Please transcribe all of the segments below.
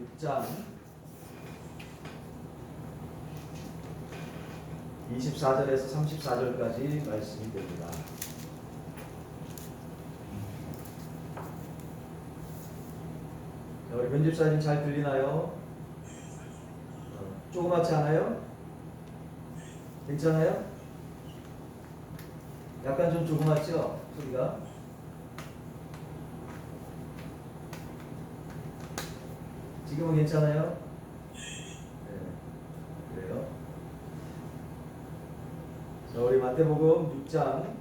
6장 24절에서 34절까지 말씀이 됩니다. 우리 편집사님 잘 들리나요? 조그맣지 않아요? 괜찮아요? 약간 좀 조그맣죠? 소리가? 지금은 괜찮아요? 네, 그래요. 자, 우리 마태복음 6장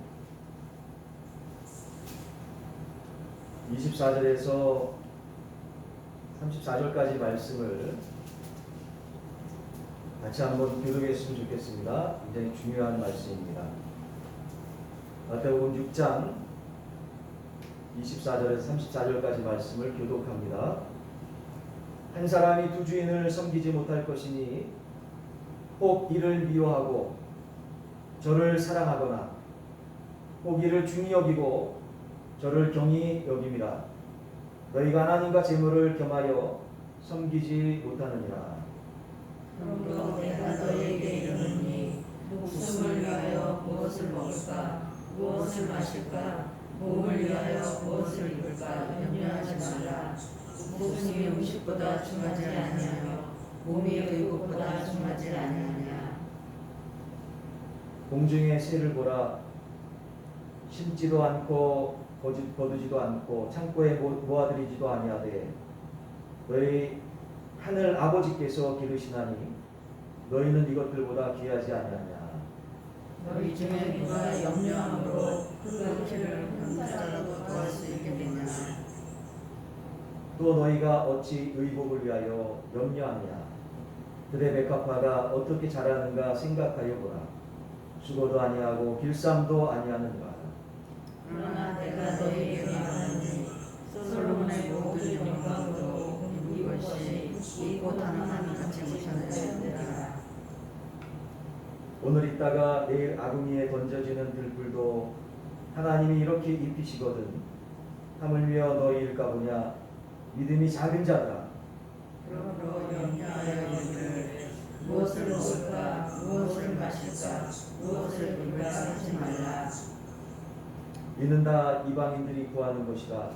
24절에서 34절까지 말씀을 같이 한번 교독했으면 좋겠습니다. 굉장히 중요한 말씀입니다. 마태복음 6장 24절에서 34절까지 말씀을 교독합니다. 한 사람이 두 주인을 섬기지 못할 것이니 혹 이를 미워하고 저를 사랑하거나 혹 이를 중히 여기고 저를 경히 여김이라. 너희가 하나님과 재물을 겸하여 섬기지 못하느니라. 그러므로 내가 너희에게 이르노니 목숨을 위하여 무엇을 먹을까 무엇을 마실까 몸을 위하여 무엇을 입을까 염려하지 말라. 목숨이 음식보다 중하지 아니하며 몸이 의복보다 중하지 아니하냐. 공중의 새를 보라. 심지도 않고 거두지도 않고 창고에 모아들이지도 아니하되 너희 하늘 아버지께서 기르시나니 너희는 이것들보다 귀하지 아니하냐. 너희 중에 누가 염려함으로 그 피를 한 자라도 더할 수 있겠느냐. 또 너희가 어찌 의복을 위하여 염려하냐. 그대 백합화가 어떻게 자라는가 생각하여 보라. 수고도 아니하고 길쌈도 아니하는가. 그러나 내가 너희에게 말하노니 솔로몬의 모든 영광으로 이것이 이 곧 하나님 같이 모셨느니라. 오늘 있다가 내일 아궁이에 던져지는 들불도 하나님이 이렇게 입히시거든. 함을 위하여 너희일까 보냐. 믿음이 작은 자들아. 그러므로 염려하여 이르기를 무엇을 먹을까 무엇을 마실까 무엇을 입을까 하지 말라. 이는 다 이방인들이 구하는 것이라.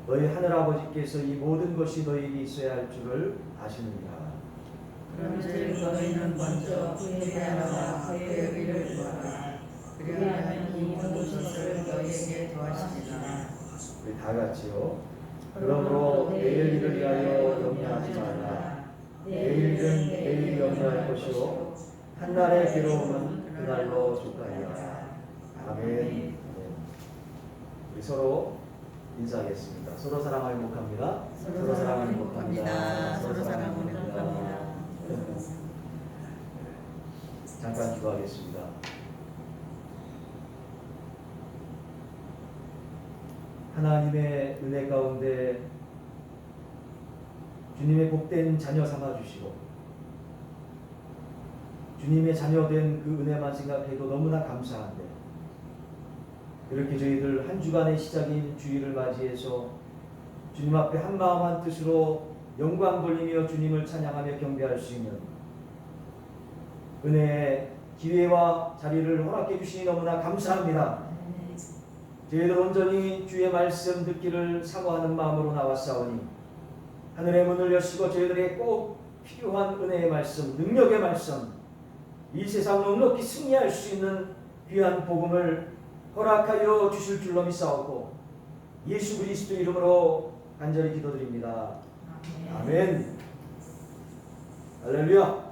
너희 하늘아버지께서 이 모든 것이 너희에게 있어야 할 줄을 아시느니라. 그런즉 너희는 먼저 그의 나라와 그의 의를 구하라. 그리하면 이 모든 것을 너희에게 더하시리라. 우리 다 같이요. 그러므로 내일 일을 위하여 염려하지 말라. 내일 일은 내일 염려할 것이요 한날의 괴로움은 그날로 족하리라. 아멘. 우리 서로 인사하겠습니다. 서로 사랑을 행복합니다. 서로 사랑을 행복합니다. 서로 사랑을 행복합니다. 잠깐 기도하겠습니다. 하나님의 은혜 가운데 주님의 복된 자녀 삼아주시고 주님의 자녀된 그 은혜만 생각해도 너무나 감사한데 이렇게 저희들 한 주간의 시작인 주일을 맞이해서 주님 앞에 한 마음 한 뜻으로 영광 돌리며 주님을 찬양하며 경배할 수 있는 은혜의 기회와 자리를 허락해 주시니 너무나 감사합니다. 저희들 온전히 주의 말씀 듣기를 사모하는 마음으로 나왔사오니 하늘의 문을 여시고 저희들에게 꼭 필요한 은혜의 말씀, 능력의 말씀, 이 세상 넉넉히 승리할 수 있는 귀한 복음을 허락하여 주실 줄로 믿사오고 예수 그리스도 이름으로 간절히 기도드립니다. 아멘. 할렐루야.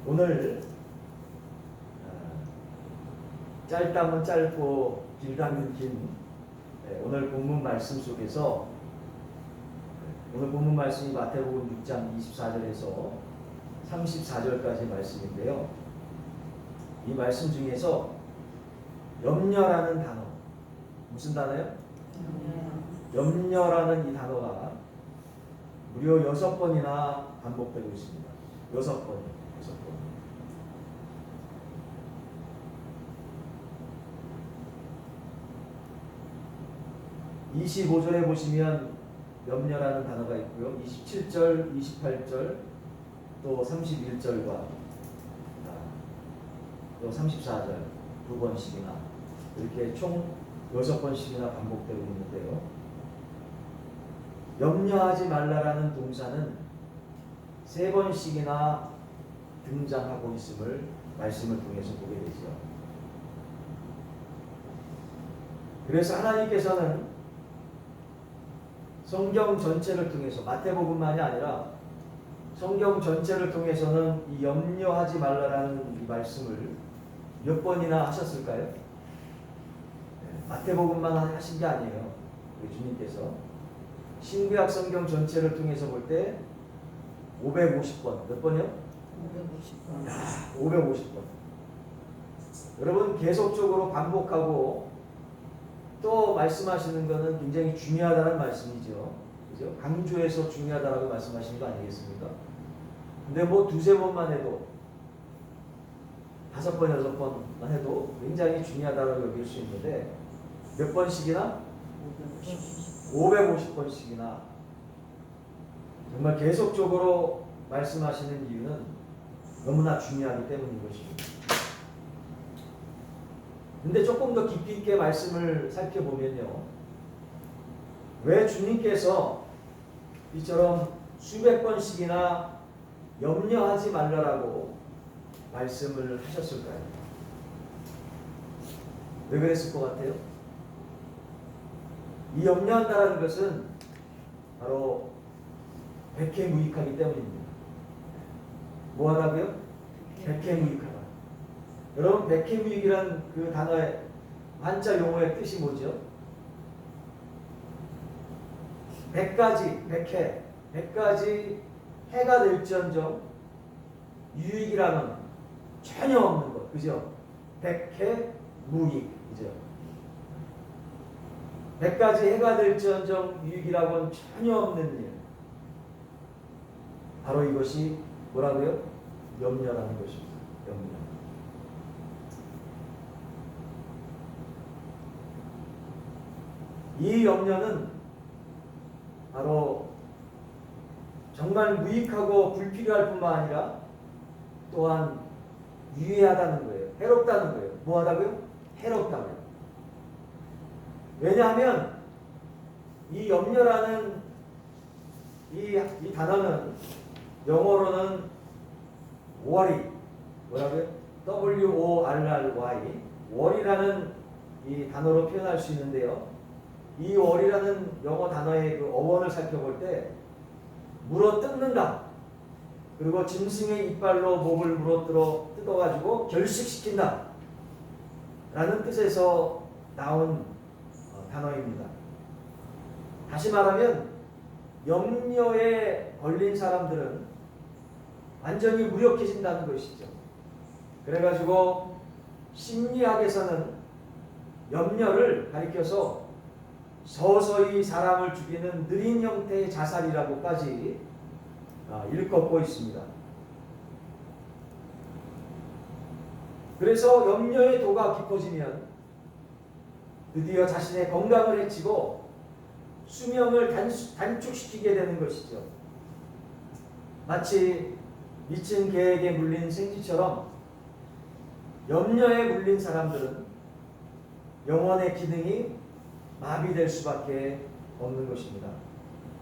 오늘 짧다면 짧고 길다면 긴 오늘 본문 말씀 속에서 오늘 본문 말씀이 마태복음 6장 24절에서 34절까지 말씀인데요. 이 말씀 중에서 염려라는 단어, 무슨 단어요? 염려라는 이 단어가 무려 6번이나 반복되고 있습니다. 6번. 25절에 보시면 염려라는 단어가 있고요. 27절, 28절, 또 31절과 또 34절 두 번씩이나 이렇게 총 6번씩이나 반복되고 있는데요. 염려하지 말라라는 동사는 3번씩이나 등장하고 있음을 말씀을 통해서 보게 되죠. 그래서 하나님께서는 성경 전체를 통해서, 마태복음만이 아니라 성경 전체를 통해서는 이 염려하지 말라라는 이 말씀을 몇 번이나 하셨을까요? 마태복음만 하신 게 아니에요. 우리 주님께서 신구약 성경 전체를 통해서 볼 때 550번, 몇 번이요? 550번. 550번. 여러분 계속적으로 반복하고 또 말씀하시는 것은 굉장히 중요하다는 말씀이죠. 그죠? 강조해서 중요하다라고 말씀하시는 거 아니겠습니까? 근데 뭐 2-3번만 해도 5번, 6번만 해도 굉장히 중요하다고 여길 수 있는데 몇 번씩이나? 550번씩이나 정말 계속적으로 말씀하시는 이유는 너무나 중요하기 때문인 것입니다. 근데 조금 더 깊이 있게 말씀을 살펴보면요. 왜 주님께서 이처럼 수백 번씩이나 염려하지 말라라고 말씀을 하셨을까요? 왜 그랬을 것 같아요? 이 염려한다라는 것은 바로 백해무익하기 때문입니다. 뭐 하라고요? 백해무익하다. 여러분 백해무익이란 그 단어의 한자 용어의 뜻이 뭐죠? 100가지, 100가지 해가 될지언정 유익이라는 전혀 없는 것, 그죠? 백해무익, 그죠? 100가지 해가 될지언정 유익이라고는 전혀 없는 일. 바로 이것이 뭐라고요? 염려라는 것입니다. 염려. 이 염려는 바로 정말 무익하고 불필요할 뿐만 아니라 또한 유해하다는 거예요. 해롭다는 거예요. 뭐 하다고요? 해롭다고요. 왜냐하면 이 염려라는 이 단어는 영어로는 worry, 뭐라고요? W-O-R-R-Y, worry라는 이 단어로 표현할 수 있는데요. 이 worry라는 영어 단어의 그 어원을 살펴볼 때 물어 뜯는다. 그리고 짐승의 이빨로 목을 물어뜯어 뜯어가지고 결식시킨다. 라는 뜻에서 나온 단어입니다. 다시 말하면 염려에 걸린 사람들은 완전히 무력해진다는 것이죠. 그래가지고 심리학에서는 염려를 가리켜서 서서히 사람을 죽이는 느린 형태의 자살이라고까지 일컫고 있습니다. 그래서 염려의 도가 깊어지면 드디어 자신의 건강을 해치고 수명을 단축시키게 되는 것이죠. 마치 미친 개에게 물린 생쥐처럼 염려에 물린 사람들은 영혼의 기능이 마비될 수밖에 없는 것입니다.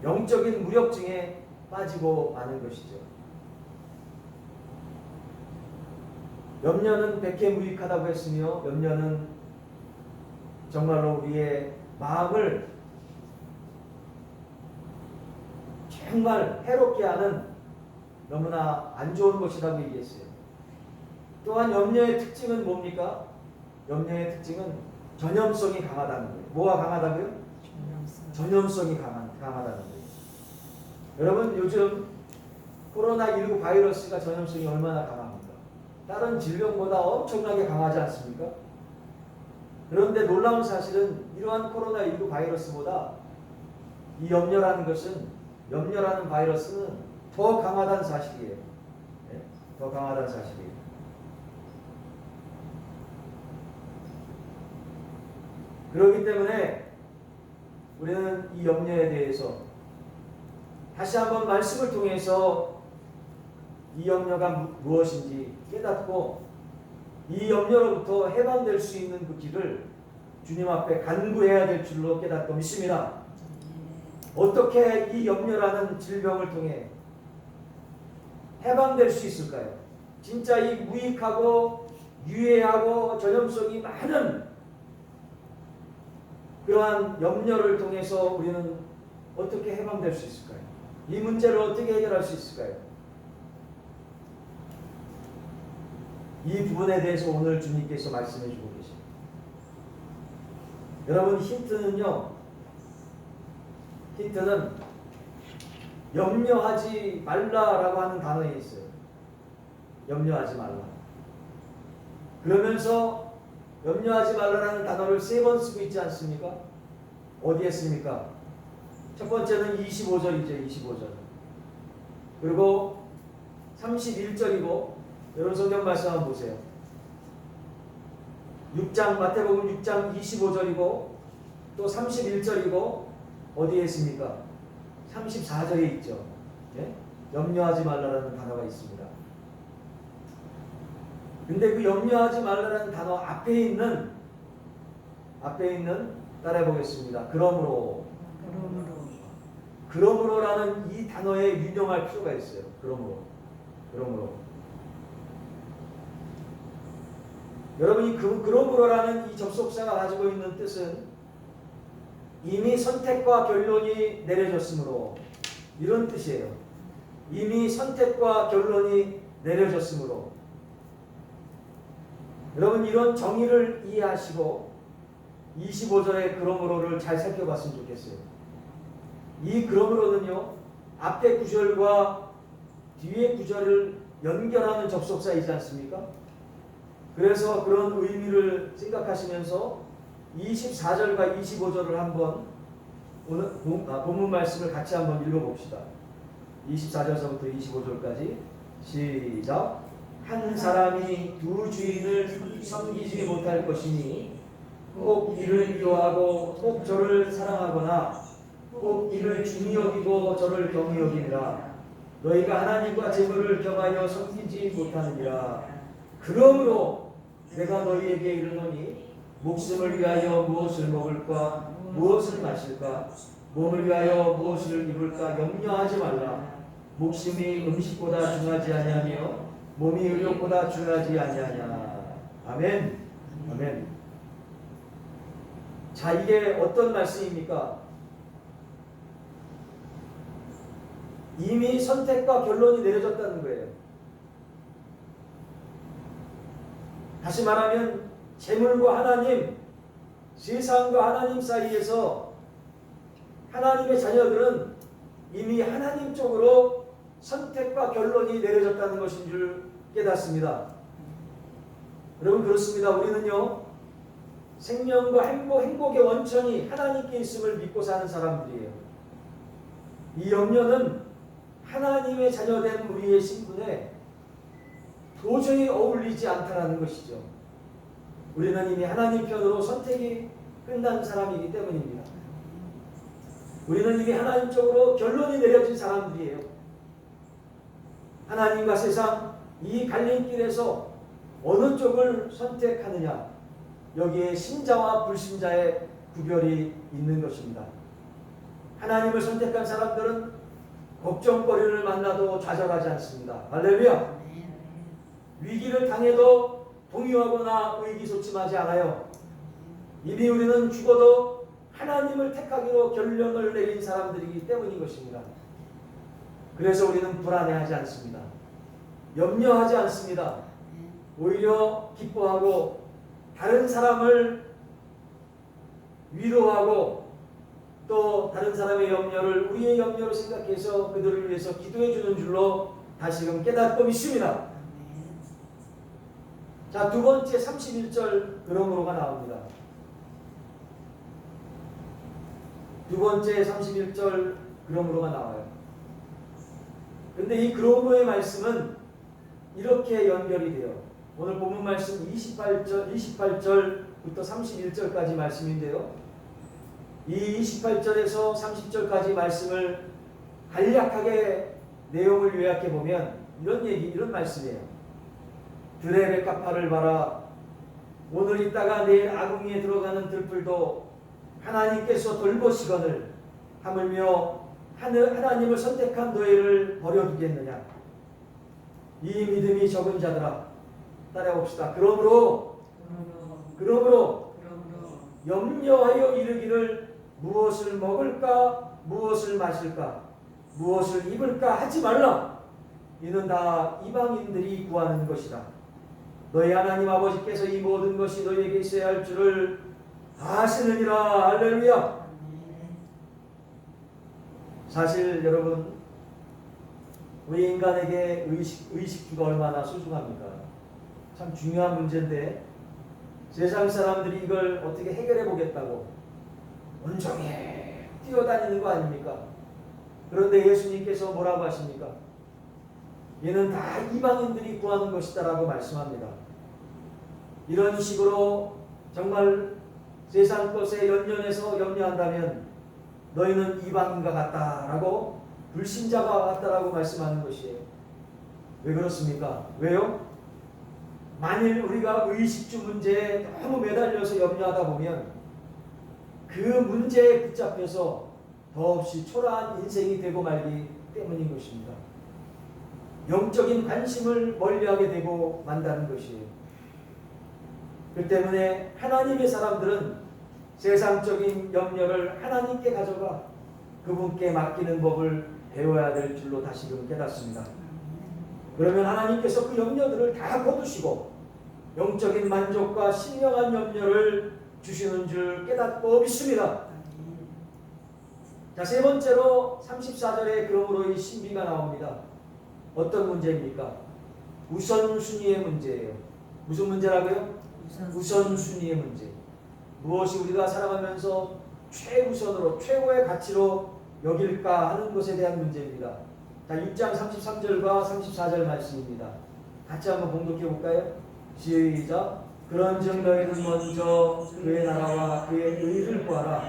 영적인 무력증에 빠지고 마는 것이죠. 염려는 백해무익하다고 했으며 염려는 정말로 우리의 마음을 정말 해롭게 하는 너무나 안 좋은 것이라고 얘기했어요. 또한 염려의 특징은 뭡니까? 염려의 특징은 전염성이 강하다는 거예요. 뭐가 강하다고요? 전염성이 강하다는 거예요. 여러분 요즘 코로나19 바이러스가 전염성이 얼마나 강합니까? 다른 질병보다 엄청나게 강하지 않습니까? 그런데 놀라운 사실은 이러한 코로나19 바이러스보다 이 염려라는 바이러스는 더 강하다는 사실이에요. 네? 더 강하다는 사실이에요. 그렇기 때문에 우리는 이 염려에 대해서 다시 한번 말씀을 통해서 이 염려가 무엇인지 깨닫고 이 염려로부터 해방될 수 있는 그 길을 주님 앞에 간구해야 될 줄로 깨닫고 믿습니다. 어떻게 이 염려라는 질병을 통해 해방될 수 있을까요? 진짜 이 무익하고 유해하고 전염성이 많은 그러한 염려를 통해서 우리는 어떻게 해방될 수 있을까요? 이 문제를 어떻게 해결할 수 있을까요? 이 부분에 대해서 오늘 주님께서 말씀해 주고 계십니다. 여러분, 힌트는 염려하지 말라라고 하는 단어에 있어요. 염려하지 말라. 그러면서 염려하지 말라라는 단어를 3번 쓰고 있지 않습니까? 어디에 씁니까? 첫 번째는 25절이죠. 25절. 그리고 31절이고 여러분 성경 말씀 한번 보세요. 6장 마태복음 6장 25절이고 또 31절이고 어디에 있습니까? 34절에 있죠. 네? 염려하지 말라라는 단어가 있습니다. 근데 그 염려하지 말라라는 단어 앞에 있는 따라해 보겠습니다. 그러므로라는 이 단어에 유념할 필요가 있어요. 그러므로. 여러분, 이 그러므로라는 이 접속사가 가지고 있는 뜻은 이미 선택과 결론이 내려졌으므로, 이런 뜻이에요. 이미 선택과 결론이 내려졌으므로. 여러분, 이런 정의를 이해하시고 25절의 그러므로를 잘 살펴봤으면 좋겠어요. 이 그러므로는요, 앞에 구절과 뒤에 구절을 연결하는 접속사이지 않습니까? 그래서 그런 의미를 생각하시면서 24절과 25절을 한번 오늘 본문 말씀을 같이 한번 읽어봅시다. 24절서부터 25절까지 시작. 한 사람이 두 주인을 섬기지 못할 것이니 꼭 이를 미워하고 꼭 저를 사랑하거나 꼭 이를 중히 여기고 저를 경히 여기니라. 너희가 하나님과 재물을 겸하여 섬기지 못하느니라. 그러므로 내가 너희에게 이르노니 목숨을 위하여 무엇을 먹을까 무엇을 마실까 몸을 위하여 무엇을 입을까 염려하지 말라. 목숨이 음식보다 중하지 아니하며 몸이 의욕보다 중하지 아니하냐. 아멘. 아멘. 자, 이게 어떤 말씀입니까? 이미 선택과 결론이 내려졌다는 거예요. 다시 말하면 재물과 하나님, 세상과 하나님 사이에서 하나님의 자녀들은 이미 하나님 쪽으로 선택과 결론이 내려졌다는 것인 줄 깨닫습니다. 여러분, 그렇습니다. 우리는요, 생명과 행복의 원천이 하나님께 있음을 믿고 사는 사람들이에요. 이 염려는 하나님의 자녀된 우리의 신분에 도저히 어울리지 않다는 것이죠. 우리는 이미 하나님 편으로 선택이 끝난 사람이기 때문입니다. 우리는 이미 하나님 쪽으로 결론이 내려진 사람들이에요. 하나님과 세상 이 갈림길에서 어느 쪽을 선택하느냐, 여기에 신자와 불신자의 구별이 있는 것입니다. 하나님을 선택한 사람들은 걱정거리를 만나도 좌절하지 않습니다. 할렐루야. 위기를 당해도 동요하거나 의기소침하지 않아요. 이미 우리는 죽어도 하나님을 택하기로 결론을 내린 사람들이기 때문인 것입니다. 그래서 우리는 불안해하지 않습니다. 염려하지 않습니다. 오히려 기뻐하고 다른 사람을 위로하고 또 다른 사람의 염려를 우리의 염려로 생각해서 그들을 위해서 기도해 주는 줄로 다시금 깨닫고 믿습니다. 자, 두 번째 31절 그러므로가 나옵니다. 두 번째 31절 그러므로가 나와요. 근데 이 그러므로의 말씀은 이렇게 연결이 돼요. 오늘 본문 말씀 28절부터 31절까지 말씀인데요. 이 28절에서 30절까지 말씀을 간략하게 내용을 요약해 보면 이런 말씀이에요. 들의 백합화를 봐라. 오늘 있다가 내일 아궁이에 들어가는 들풀도 하나님께서 돌보시거늘 하물며 하나님을 선택한 너희를 버려두겠느냐. 이 믿음이 적은 자들아, 따라봅시다. 그러므로 염려하여 이르기를 무엇을 먹을까, 무엇을 마실까, 무엇을 입을까 하지 말라. 이는 다 이방인들이 구하는 것이다. 너희 하나님 아버지께서 이 모든 것이 너희에게 있어야 할 줄을 아시느니라. 할렐루야. 사실 여러분, 우리 인간에게 의식주가 얼마나 소중합니까? 참 중요한 문제인데 세상 사람들이 이걸 어떻게 해결해 보겠다고 온종일 뛰어다니는 거 아닙니까? 그런데 예수님께서 뭐라고 하십니까? 얘는 다 이방인들이 구하는 것이다 라고 말씀합니다. 이런 식으로 정말 세상 것에 연연해서 염려한다면 너희는 이방인과 같다라고, 불신자가 같다라고 말씀하는 것이에요. 왜 그렇습니까? 왜요? 만일 우리가 의식주 문제에 너무 매달려서 염려하다 보면 그 문제에 붙잡혀서 더없이 초라한 인생이 되고 말기 때문인 것입니다. 영적인 관심을 멀리하게 되고 만다는 것이에요. 그 때문에 하나님의 사람들은 세상적인 염려를 하나님께 가져가 그분께 맡기는 법을 배워야 될 줄로 다시금 깨닫습니다. 그러면 하나님께서 그 염려들을 다 거두시고 영적인 만족과 신령한 염려를 주시는 줄 깨닫고 믿습니다. 자, 세 번째로 34절에 그러므로의 신비가 나옵니다. 어떤 문제입니까? 우선순위의 문제예요. 무슨 문제라고요? 우선순위의 문제. 무엇이 우리가 살아가면서 최우선으로, 최고의 가치로 여길까 하는 것에 대한 문제입니다. 자, 6장 33절과 34절 말씀입니다. 같이 한번 공독해 볼까요? 시작. 그런즉 너희는 먼저 그의 나라와 그의 의를 구하라.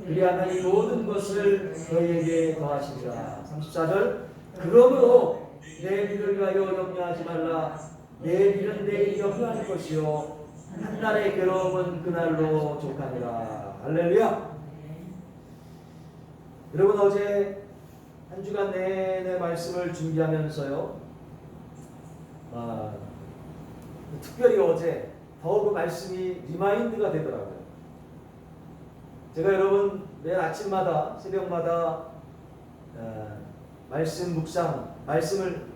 그리하면 이 모든 것을 너희에게 더하시리라. 34절. 그러므로 내일을 위하여 염려하지 말라. 내일은 내일 염려할 것이요 한날의 괴로움은 그날로 족하니라. 할렐루야. 여러분, 어제 한 주간 내내 말씀을 준비하면서요, 특별히 어제 더 그 말씀이 리마인드가 되더라고요. 제가 여러분 매일 아침마다, 새벽마다 말씀 묵상, 말씀을,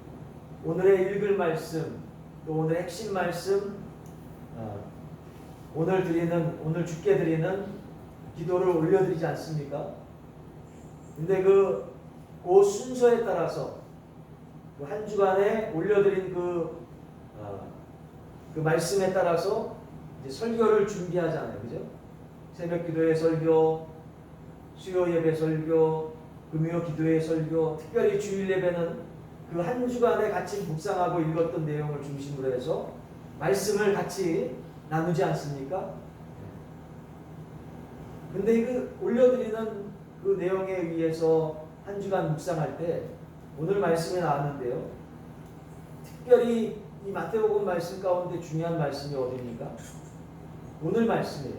오늘의 읽을 말씀, 또 오늘 핵심 말씀, 오늘 주께 드리는 기도를 올려드리지 않습니까? 근데 그 순서에 따라서 그 한 주간에 올려드린 그 말씀에 따라서 이제 설교를 준비하잖아요. 그죠? 새벽 기도의 설교, 수요 예배 설교, 금요 기도의 설교, 특별히 주일 예배는 그 한 주간에 같이 묵상하고 읽었던 내용을 중심으로 해서 말씀을 같이 나누지 않습니까? 근데 그 올려드리는 그 내용에 의해서 한 주간 묵상할 때 오늘 말씀에 나왔는데요. 특별히 이 마태복음 말씀 가운데 중요한 말씀이 어디입니까? 오늘 말씀이에요.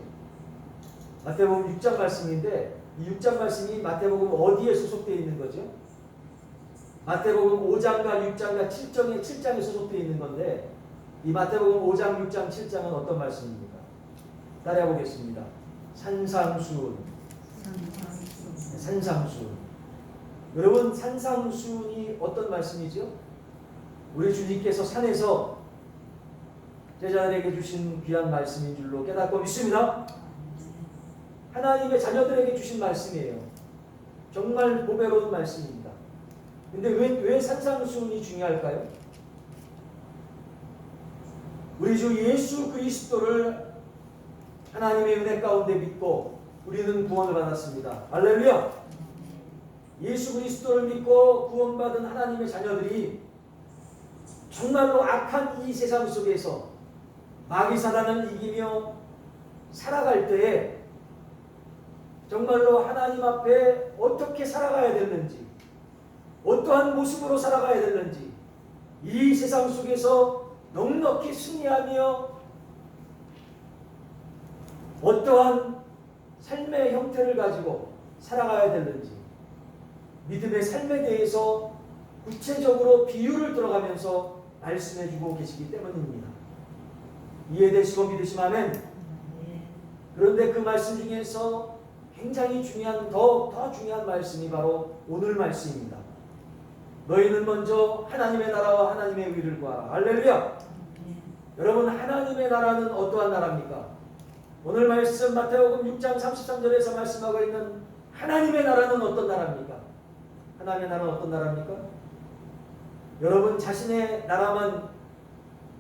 마태복음 6장 말씀인데 이 6장 말씀이 마태복음 어디에 소속되어 있는 거죠? 마태복음 5장과 6장과 7장에 소속되어 있는 건데 이 마태복음 5장, 6장, 7장은 어떤 말씀입니까? 따라해 보겠습니다. 산상수훈. 산상수훈. 여러분, 산상수훈이 어떤 말씀이죠? 우리 주님께서 산에서 제자들에게 주신 귀한 말씀인 줄로 깨닫고 믿습니다. 하나님의 자녀들에게 주신 말씀이에요. 정말 보배로운 말씀입니다. 근데 왜 산상수훈이 중요할까요? 우리 주 예수 그리스도를 하나님의 은혜 가운데 믿고 우리는 구원을 받았습니다. 할렐루야! 예수 그리스도를 믿고 구원받은 하나님의 자녀들이 정말로 악한 이 세상 속에서 마귀 사단을 이기며 살아갈 때에 정말로 하나님 앞에 어떻게 살아가야 되는지, 어떠한 모습으로 살아가야 되는지, 이 세상 속에서 넉넉히 승리하며 어떠한 삶의 형태를 가지고 살아가야 되는지, 믿음의 삶에 대해서 구체적으로 비유를 들어가면서 말씀해 주고 계시기 때문입니다. 이해되시고 믿으시면 그런데 그 말씀 중에서 굉장히 중요한 더 중요한 말씀이 바로 오늘 말씀입니다. 너희는 먼저 하나님의 나라와 하나님의 의를 구하라. 할렐루야. 여러분, 하나님의 나라는 어떠한 나라입니까? 오늘 말씀 마태복음 6장 33절에서 말씀하고 있는 하나님의 나라는 어떤 나라입니까? 하나님의 나라는 어떤 나라입니까? 여러분 자신의 나라만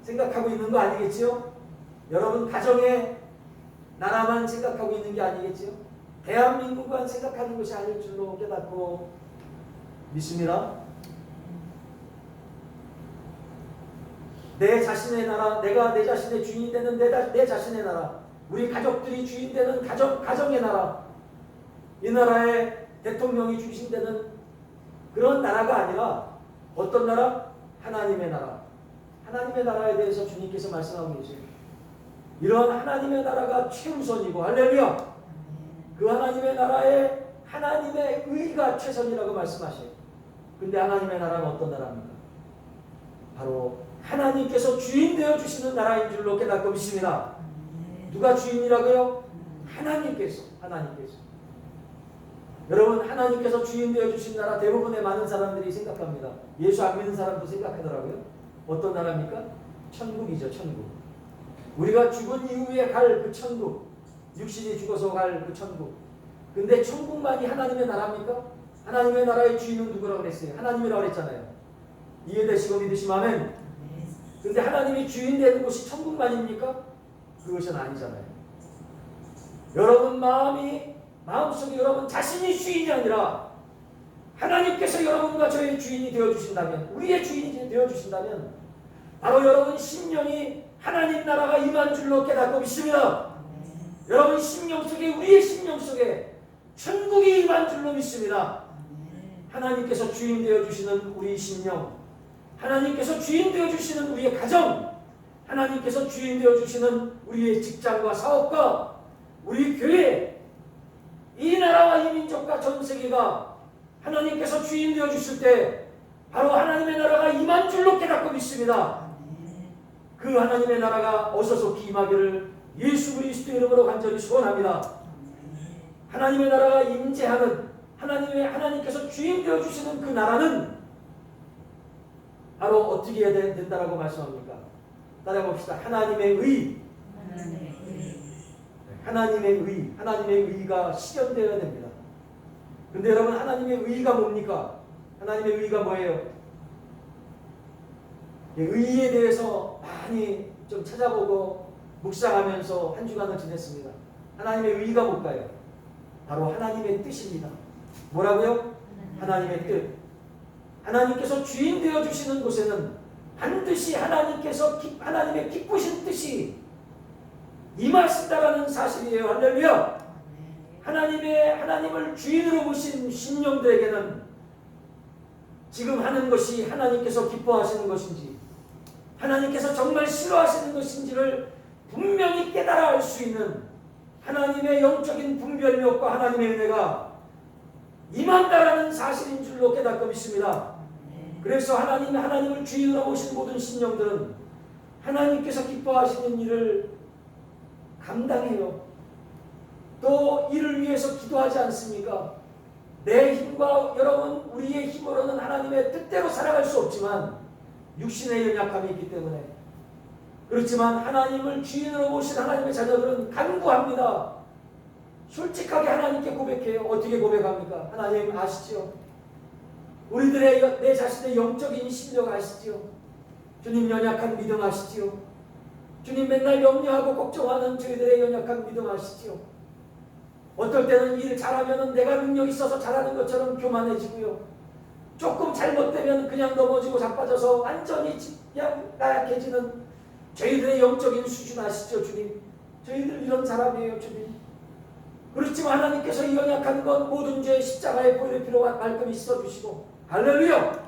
생각하고 있는 거 아니겠지요? 여러분 가정의 나라만 생각하고 있는 게 아니겠지요? 대한민국만 생각하는 것이 아닐 줄로 깨닫고 믿습니다. 내 자신의 나라, 내가 내 자신의 주인이 되는 내 자신의 나라, 우리 가족들이 주인 되는 가정의 나라, 이 나라의 대통령이 주신 되는 그런 나라가 아니라 어떤 나라? 하나님의 나라. 하나님의 나라에 대해서 주님께서 말씀하고 계세요. 이런 하나님의 나라가 최우선이고, 할렐루야. 그 하나님의 나라에 하나님의 의가 최선이라고 말씀하셔요. 근데 하나님의 나라는 어떤 나라입니까? 바로 하나님께서 주인 되어 주시는 나라인 줄로 깨닫고 믿습니다. 누가 주인이라고요? 하나님께서. 여러분, 하나님께서 주인 되어 주신 나라, 대부분의 많은 사람들이 생각합니다. 예수 안 믿는 사람도 생각하더라고요. 어떤 나라입니까? 천국이죠, 천국. 우리가 죽은 이후에 갈 그 천국, 육신이 죽어서 갈 그 천국. 근데 천국만이 하나님의 나라입니까? 하나님의 나라의 주인은 누구라고 그랬어요? 하나님이라고 그랬잖아요. 이해되시고 믿으시면 아멘. 근데 하나님이 주인 되는 곳이 천국만입니까? 그것은 아니잖아요. 여러분 마음속에 여러분 자신이 주인이 아니라 하나님께서 여러분과 저의 주인이 되어주신다면, 우리의 주인이 되어주신다면 바로 여러분 심령이 하나님 나라가 임한 줄로 깨닫고 믿습니다. 여러분 심령 속에, 우리의 심령 속에 천국이 임한 줄로 믿습니다. 하나님께서 주인 되어주시는 우리 심령, 하나님께서 주인 되어주시는 우리의 가정, 하나님께서 주인 되어주시는 우리의 직장과 사업과 우리 교회, 이 나라와 이 민족과 전 세계가 하나님께서 주인 되어주실 때 바로 하나님의 나라가 임한 줄로 깨닫고 믿습니다. 그 하나님의 나라가 어서 속히 임하기를 예수 그리스도 이름으로 간절히 소원합니다. 하나님의 나라가 임재하는, 하나님께서 주인 되어주시는 그 나라는 바로 어떻게 해야 된다라고 말씀합니까? 따라봅시다. 하나님의 의. 하나님의 의가 실현되어야 됩니다. 근데 여러분, 하나님의 의가 뭡니까? 하나님의 의가 뭐예요? 의에 대해서 많이 좀 찾아보고 묵상하면서 한 주간을 지냈습니다. 하나님의 의가 뭘까요? 바로 하나님의 뜻입니다. 뭐라고요? 하나님의 뜻. 하나님께서 주인 되어 주시는 곳에는 반드시 하나님의 기쁘신 뜻이 임하신다라는 사실이에요. 할렐루야. 하나님을 주인으로 보신 신령들에게는 지금 하는 것이 하나님께서 기뻐하시는 것인지, 하나님께서 정말 싫어하시는 것인지를 분명히 깨달아 알 수 있는 하나님의 영적인 분별력과 하나님의 은혜가 임한다라는 사실인 줄로 깨닫고 믿습니다. 그래서 하나님을 주인으로 보신 모든 신령들은 하나님께서 기뻐하시는 일을 감당해요. 또 이를 위해서 기도하지 않습니까? 내 힘과 여러분 우리의 힘으로는 하나님의 뜻대로 살아갈 수 없지만 육신의 연약함이 있기 때문에, 그렇지만 하나님을 주인으로 보신 하나님의 자녀들은 간구합니다. 솔직하게 하나님께 고백해요. 어떻게 고백합니까? 하나님 아시죠? 우리들의 내 자신의 영적인 실력 아시죠? 주님 연약한 믿음 아시죠? 주님 맨날 염려하고 걱정하는 저희들의 연약한 믿음 아시죠? 어떨 때는 일 잘하면 내가 능력 있어서 잘하는 것처럼 교만해지고요. 조금 잘못되면 그냥 넘어지고 자빠져서 완전히 그냥 나약해지는 저희들의 영적인 수준 아시죠? 주님, 저희들 이런 사람이에요. 주님, 그렇지만 하나님께서 이 연약한 것 모든 죄 십자가에 보일 필요가 말끔히 씻어주시고 할렐루야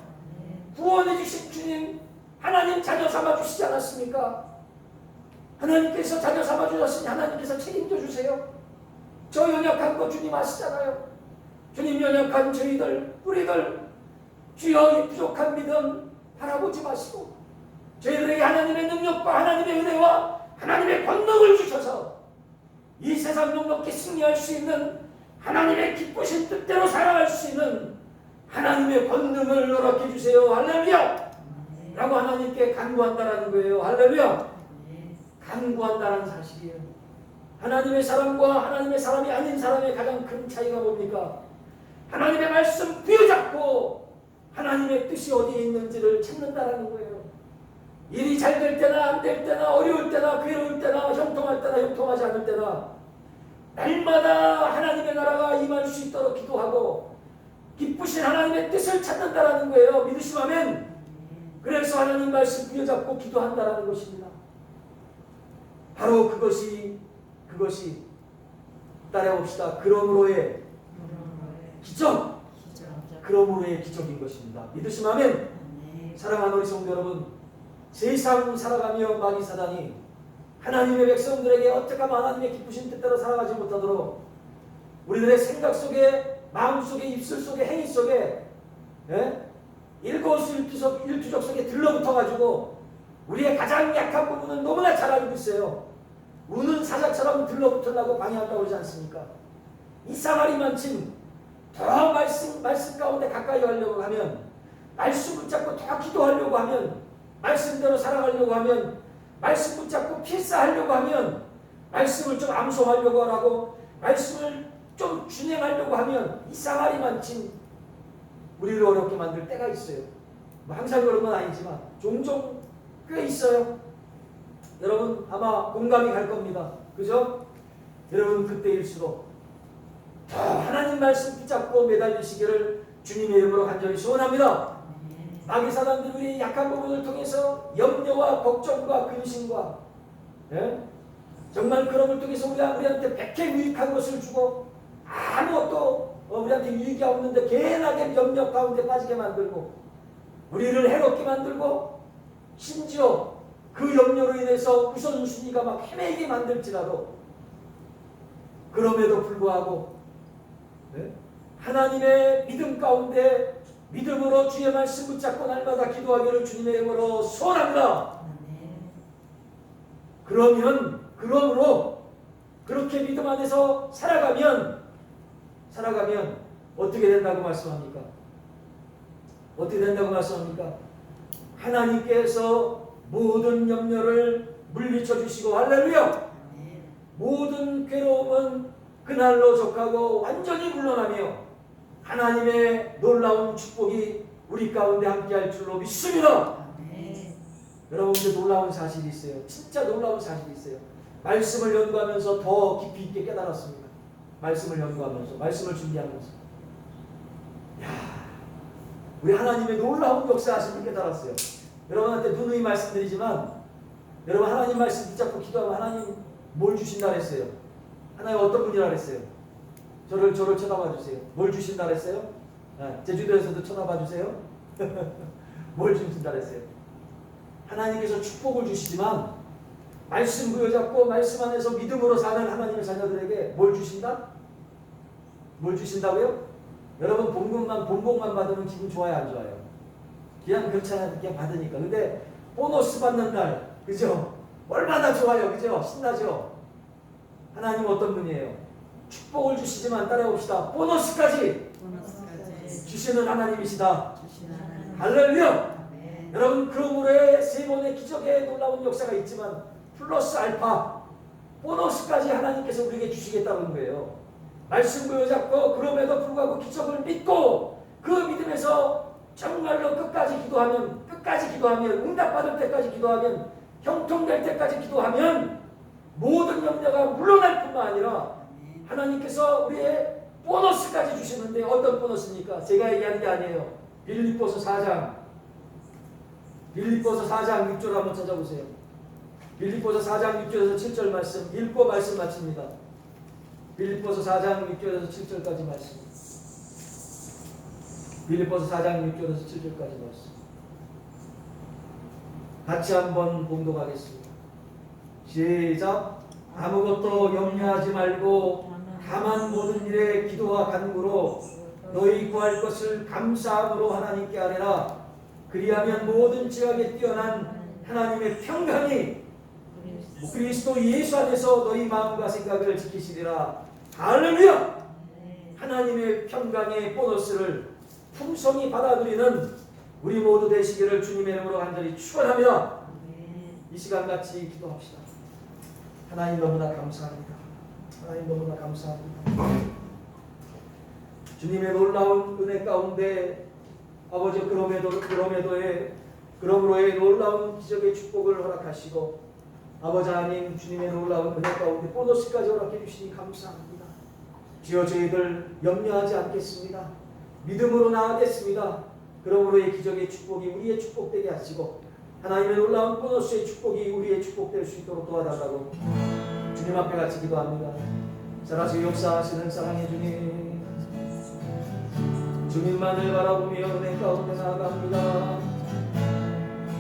구원해 주신 주님 하나님 자녀 삼아 주시지 않았습니까? 하나님께서 자녀 삼아 주셨으니 하나님께서 책임져 주세요. 저 연약한 거 주님 아시잖아요. 주님 연약한 저희들 우리들 주여 이 부족한 믿음 바라보지 마시고 저희들에게 하나님의 능력과 하나님의 은혜와 하나님의 권능을 주셔서 이 세상 넉넉히 승리할 수 있는 하나님의 기쁘신 뜻대로 살아갈 수 있는 하나님의 권능을 허락해 주세요. 할렐루야 라고 하나님께 간구한다라는 거예요. 할렐루야 간구한다라는 사실이에요. 하나님의 사람과 하나님의 사람이 아닌 사람의 가장 큰 차이가 뭡니까? 하나님의 말씀 부여잡고 하나님의 뜻이 어디에 있는지를 찾는다라는 거예요. 일이 잘 될 때나 안 될 때나 어려울 때나 괴로울 때나 형통할 때나 형통하지 않을 때나 날마다 하나님의 나라가 임할 수 있도록 기도하고 기쁘신 하나님의 뜻을 찾는다라는 거예요. 믿으시면 아멘. 그래서 하나님 말씀 부여잡고 기도한다라는 것입니다. 바로 그것이 따라봅시다. 그러므로의 기적. 그러므로의 기적인 것입니다. 믿으시면 아멘. 사랑하는 우리 성도 여러분, 세상 살아가며 마귀 사단이 하나님의 백성들에게 어떻게 하면 하나님의 기쁘신 뜻대로 살아가지 못하도록 우리들의 생각 속에, 마음 속에, 입술 속에, 행위 속에 일거수일투족 속에 들러붙어가지고 우리의 가장 약한 부분은 너무나 잘 알고 있어요. 우는 사자처럼 들러붙으려고 방해한다고 그러지 않습니까? 이상하리만 침 더 말씀 가운데 가까이 가려고 하면, 말씀 붙잡고 더 기도하려고 하면, 말씀대로 살아가려고 하면, 말씀 붙잡고 필사하려고 하면, 말씀을 좀 암송하려고 하고 말씀을 좀 준행하려고 하면 이상하리만 침 우리를 어렵게 만들 때가 있어요. 뭐 항상 그런 건 아니지만 종종 꽤 있어요. 여러분 아마 공감이 갈 겁니다. 그죠? 여러분 그때일수록 더 하나님 말씀 붙잡고 매달리시기를 주님의 이름으로 간절히 소원합니다. 마귀 사단들이 우리 약한 부분을 통해서 염려와 걱정과 근심과 정말 그런 걸 통해서 우리한테 백해무익한 것을 주고 아무것도 우리한테 유익이 없는데 괜하게 염려 가운데 빠지게 만들고 우리를 해롭게 만들고 심지어 그 염려로 인해서 우선순위가 막 헤매게 만들지라도 그럼에도 불구하고 하나님의 믿음 가운데 믿음으로 주의 말씀 붙잡고 날마다 기도하기를 주님의 이름으로 소원합니다. 그러므로 그렇게 믿음 안에서 살아가면 어떻게 된다고 말씀합니까? 어떻게 된다고 말씀합니까? 하나님께서 모든 염려를 물리쳐 주시고 할렐루야! 모든 괴로움은 그날로 족하고 완전히 물러나며 하나님의 놀라운 축복이 우리 가운데 함께할 줄로 믿습니다. 여러분들 놀라운 사실이 있어요. 진짜 놀라운 사실이 있어요. 말씀을 연구하면서 더 깊이 있게 깨달았습니다. 말씀을 연구하면서, 말씀을 준비하면서 우리 하나님의 놀라운 역사하심을 깨달았어요. 여러분한테 누누이 말씀드리지만 여러분 하나님 말씀 붙잡고 기도하면 하나님 뭘 주신다 그랬어요? 하나님 어떤 분이라 그랬어요? 저를 쳐다봐 주세요. 뭘 주신다 그랬어요? 제주도에서도 쳐다봐 주세요. 뭘 주신다 그랬어요? 하나님께서 축복을 주시지만 말씀 부여잡고 말씀 안에서 믿음으로 사는 하나님의 자녀들에게 뭘 주신다? 뭘 주신다고요? 여러분 본복만 받으면 기분 좋아요, 안 좋아요? 그냥 그렇잖아요. 그냥 받으니까. 근데 보너스 받는 날, 그죠? 얼마나 좋아요, 그죠? 신나죠? 하나님 어떤 분이에요? 축복을 주시지만 따라봅시다. 보너스까지 주시는 하나님이시다. 할렐루야! 여러분 그러므로의 세 번의 기적의 놀라운 역사가 있지만 플러스 알파 보너스까지 하나님께서 우리에게 주시겠다는 거예요. 말씀 부여잡고 그럼에도 불구하고 기적을 믿고 그 믿음에서 정말로 끝까지 기도하면 응답받을 때까지 기도하면 형통될 때까지 기도하면 모든 염려가 물러날 뿐만 아니라 하나님께서 우리의 보너스까지 주시는데 어떤 보너스입니까? 제가 얘기하는 게 아니에요. 빌립보서 4장 6절 한번 찾아보세요. 빌립보서 4장 6절에서 7절 말씀 읽고 말씀 마칩니다. 빌립보서 4장 6절에서 7절까지 말씀. 빌립보서 4장 6절에서 7절까지 말씀. 같이 한번 봉독하겠습니다. 시작. 아무것도 염려하지 말고 다만 모든 일에 기도와 간구로 너희 구할 것을 감사함으로 하나님께 아뢰라. 그리하면 모든 지각에 뛰어난 하나님의 평강이 그리스도 예수 안에서 너희 마음과 생각을 지키시리라. 할렐루야! 하나님의 평강의 보너스를 풍성히 받아들이는 우리 모두 되시기를 주님의 이름으로 간절히 축원합니다. 이 시간 같이 기도합시다. 하나님 너무나 감사합니다. 하나님 너무나 감사합니다. 주님의 놀라운 은혜 가운데 아버지 그러므로의 놀라운 기적의 축복을 허락하시고 아버지 하나님 주님의 놀라운 은혜 가운데 보너스까지 허락해 주시니 감사합니다. 주여 저희들 염려하지 않겠습니다. 믿음으로 나아가겠습니다. 그러므로의 기적의 축복이 우리의 축복되게 하시고 하나님의 놀라운 보너스의 축복이 우리의 축복될 수 있도록 도와달라고 주님 앞에 같이 기도합니다. 살아서 역사하시는 사랑의 주님, 주님만을 바라보며 은혜 가운데 나아갑니다.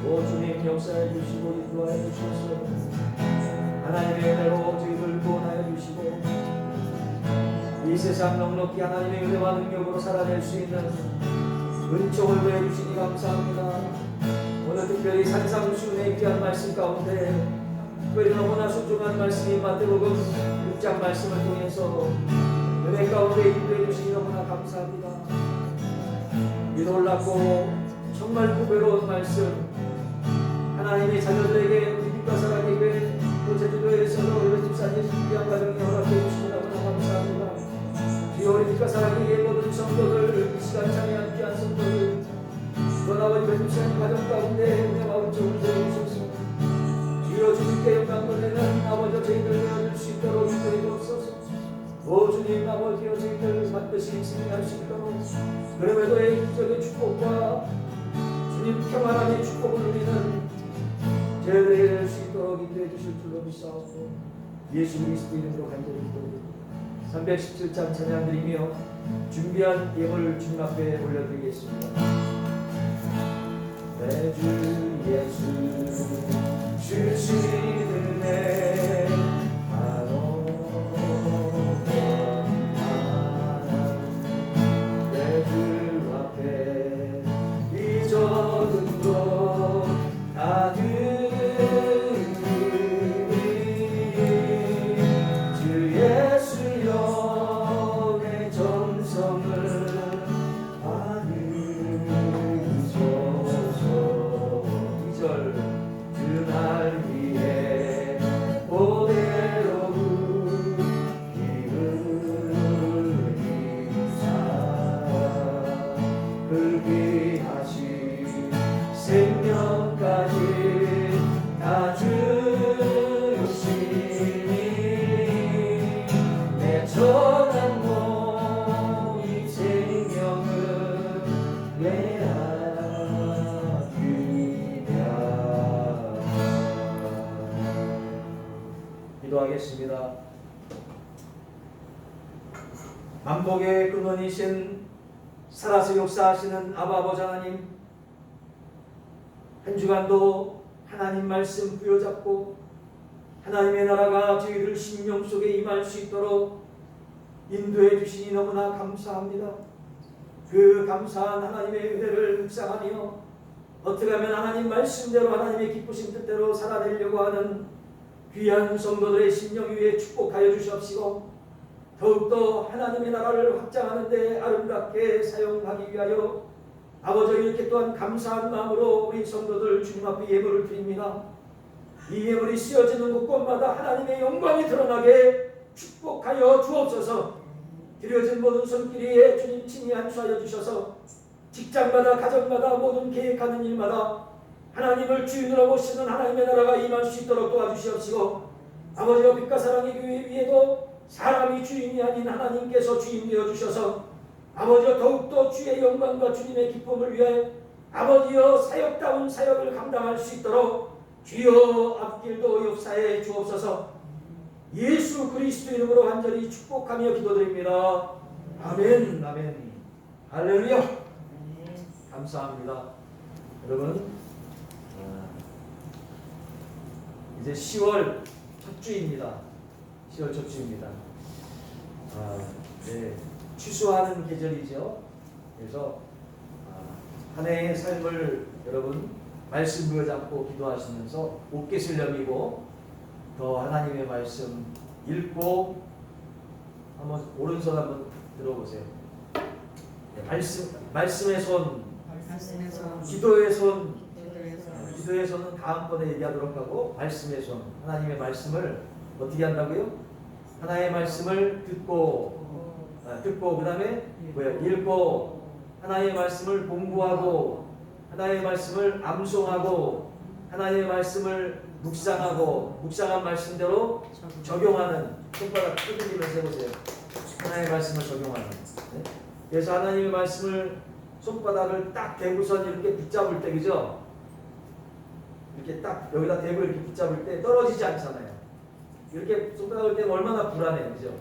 오 주님 역사해 주시고 인도하여 주셔서 하나님의 은혜로 저희들 구원하여 주시고 이 세상 넉넉히 하나님의 은혜와 능력으로 살아낼 수 있는 은총을 보여 주시니 감사합니다. 오늘 특별히 산상수훈의 귀한 말씀 가운데 특별히 너무나 소중한 말씀이 마태복음 6장 말씀을 통해서 은혜 가운데 인도해 주시니 너무나 감사합니다. 이 놀랍고 정말 구배로운 말씀 하나님의 자녀들에게 우리 빛과 사랑의 교회 또 제주도에서도 우리 집사님 귀한 가정에 허락해 주시니 너무나 감사합니다. 주여 우리 빛과 사랑의 교회 모든 성도들 이 시간 참여한 귀한 성도들 또 아버지 배집사님 가정 가운데 은혜와 은총을 보여주소서. 주여 주님께 영광 돌리는 아버지 저희들 되어줄 수 있도록 인도해 주옵소서. 오 주님 아버지여 저희들 반드시 승리할 수 있도록 그럼에도의 기적의 축복과 주님 평안함의 축복을 누리는 저희들이 될 수 있도록 인도해 주실 줄로 믿사옵고 예수 그리스도 이름으로 간절히 기도드립니다. 317장 찬양드리며 준비한 예물을 주님 앞에 올려드리겠습니다. 내 주 예수 주시는 내 기도하겠습니다. 만복의 근원이신 살아서 역사하시는 아버지 하나님, 한 주간도 하나님 말씀 부여잡고 하나님의 나라가 저희들 심령 속에 임할 수 있도록 인도해 주시니 너무나 감사합니다. 그 감사한 하나님의 은혜를 묵상하며 어떻게 하면 하나님 말씀대로 하나님의 기쁘신 뜻대로 살아내려고 하는 귀한 성도들의 심령 위에 축복하여 주시옵시고 더욱더 하나님의 나라를 확장하는 데 아름답게 사용하기 위하여 아버지 이렇게 또한 감사한 마음으로 우리 성도들 주님 앞에 예물을 드립니다. 이 예물이 쓰여지는 곳곳마다 하나님의 영광이 드러나게 축복하여 주옵소서. 드려진 모든 손길에 주님 친히 안수하여 주셔서 직장마다 가정마다 모든 계획하는 일마다 하나님을 주인으로 모시는 하나님의 나라가 임할 수 있도록 도와주시옵시고 아버지의 빛과 사랑의 교회 위에도 사람이 주인이 아닌 하나님께서 주인 되어주셔서 아버지여 더욱더 주의 영광과 주님의 기쁨을 위해 아버지여 사역다운 사역을 감당할 수 있도록 주여 앞길도 역사해 주옵소서. 예수 그리스도 이름으로 간절히 축복하며 기도드립니다. 아멘. 아멘. 할렐루야. 감사합니다. 여러분, 이제 10월 첫 주입니다. 10월 첫 주입니다. 네, 추수하는 계절이죠. 그래서 한 해의 삶을 여러분 말씀 부여잡고 기도하시면서 옷깃을 여미고 더 하나님의 말씀 읽고 한번 오른손 한번 들어보세요. 네, 말씀의 손, 기도의 손, 기도의 손은 다음번에 얘기하도록 하고 말씀의 손, 하나님의 말씀을 어떻게 한다고요? 하나님의 말씀을 듣고 그 다음에 읽고 하나님의 말씀을 공부하고 하나님의 말씀을 암송하고 하나님의 말씀을 묵상하고 묵상한 말씀대로 적용하는 손바닥 끄덕이면서 해보세요. 하나님의 말씀을 적용하는. 네? 그래서 하나님의 말씀을 손바닥을 딱 대고선 이렇게 붙잡을 때, 그죠? 이렇게 딱 여기다 대고 이렇게 붙잡을 때 떨어지지 않잖아요. 이렇게 손바닥을 때는 얼마나 불안해요, 그죠?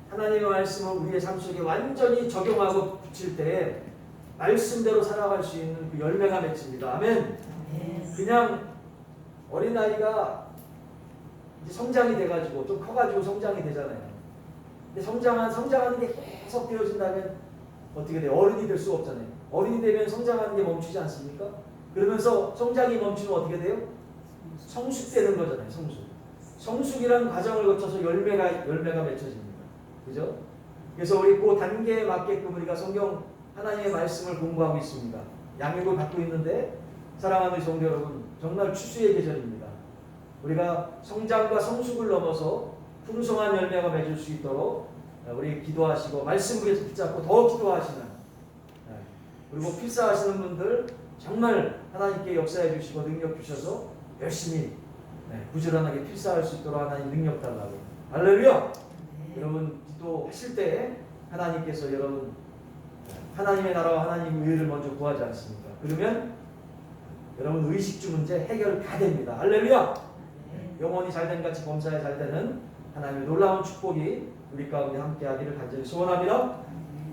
하나님의 말씀을 우리의 삶 속에 완전히 적용하고 붙일 때 말씀대로 살아갈 수 있는 그 열매가 맺힙니다. 아멘. 그냥 어린아이가 이제 성장이 돼가지고 좀 커가지고 성장이 되잖아요. 근데 성장하는 게 계속 되어진다면 어떻게 돼요? 어른이 될 수가 없잖아요. 어른이 되면 성장하는 게 멈추지 않습니까? 그러면서 성장이 멈추면 어떻게 돼요? 성숙되는 거잖아요. 성숙이라는 과정을 거쳐서 열매가 맺혀집니다. 그죠? 그래서 우리 그 단계에 맞게끔 우리가 성경 하나님의 말씀을 공부하고 있습니다. 양육을 받고 있는데 사랑하는 성도 여러분, 정말 추수의 계절입니다. 우리가 성장과 성숙을 넘어서 풍성한 열매가 맺을 수 있도록 우리 기도하시고 말씀 위에서 붙잡고 더 기도하시는, 그리고 필사하시는 분들 정말 하나님께 역사해 주시고 능력 주셔서 열심히 부지런하게 필사할 수 있도록 하나님 능력 달라고. 할렐루야. 여러분 기도하실 때 하나님께서 여러분 하나님의 나라와 하나님의 의를 먼저 구하지 않습니까? 그러면 여러분 의식주 문제 해결 다 됩니다. 할렐루야. 영혼이 잘된 같이 범사에 잘 되는 하나님의 놀라운 축복이 우리 가운데 함께하기를 간절히 소원합니다.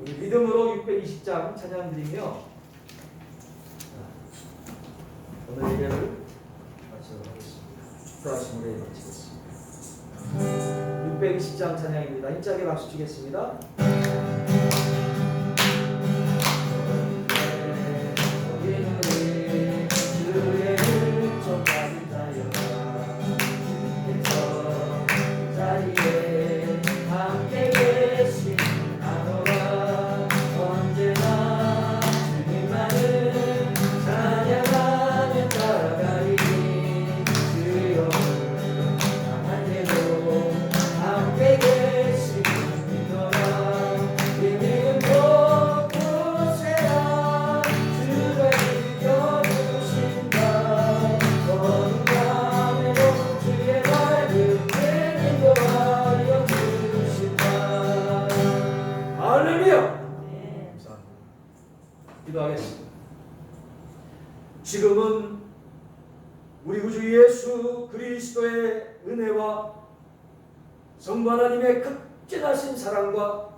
우리 믿음으로 620장 찬양드리며 오늘 예배를 마치도록 하겠습니다. 축도하신 우리 마치겠습니다. 620장 찬양입니다. 힘차게 박수 치겠습니다. 기도하겠습니다. 지금은 우리 구주 예수 그리스도의 은혜와 성부 하나님의 극진하신 사랑과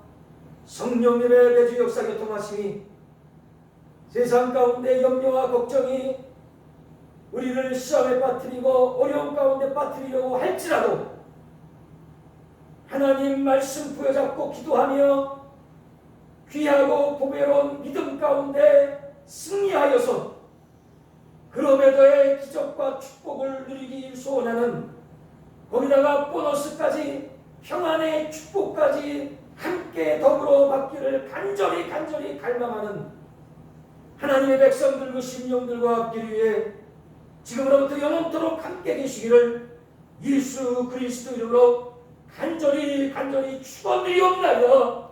성령님의 내주 역사 교통하심이 세상 가운데 염려와 걱정이 우리를 시험에 빠뜨리고 어려움 가운데 빠뜨리려고 할지라도 하나님 말씀 부여잡고 기도하며 귀하고 보배로운 믿음 가운데 승리하여서 그럼에도의 기적과 축복을 누리기 소원하는, 거기다가 보너스까지 평안의 축복까지 함께 더불어 받기를 간절히 갈망하는 하나님의 백성들 그 심령들과 합기를 위해 지금으로부터 영원토록 함께 계시기를 예수 그리스도 이름으로 간절히 축원드리옵나이다.